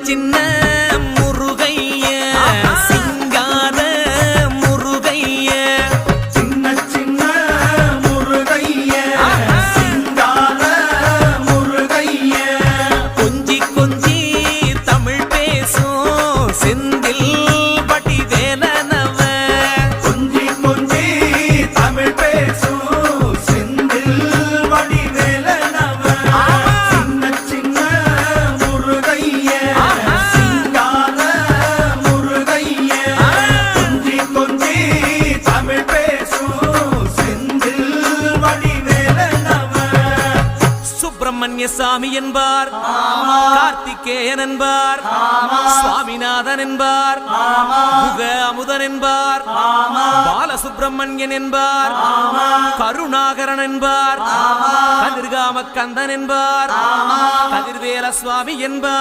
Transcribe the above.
சின்ன முருகைய சிங்கார முருகைய சின்ன சின்ன முருகைய சிங்கார முருகைய கொஞ்சி கொஞ்சி தமிழ் பேசும் செந்தில் வடிவேலனவ கொஞ்சி கொஞ்சி தமிழ் பேசும் செந்தில் வடிவேலனவ சின்ன சின்ன முருகைய சிங்கார முருகைய கொஞ்சி கொஞ்சி தமிழ் பேசும் செந்தில் வடிவேலனவ சுப்பிரமணிய சாமி என்பார், கார்த்திகேயன் என்பார், சுவாமிநாதன் என்பார், முக அமுதன் என்பார், பாலசுப்பிரமணியன் என்பார், கருணாகரன் என்பார், கதிர்காம கந்தன் என்பார், கதிர்வேல சுவாமி என்பார்.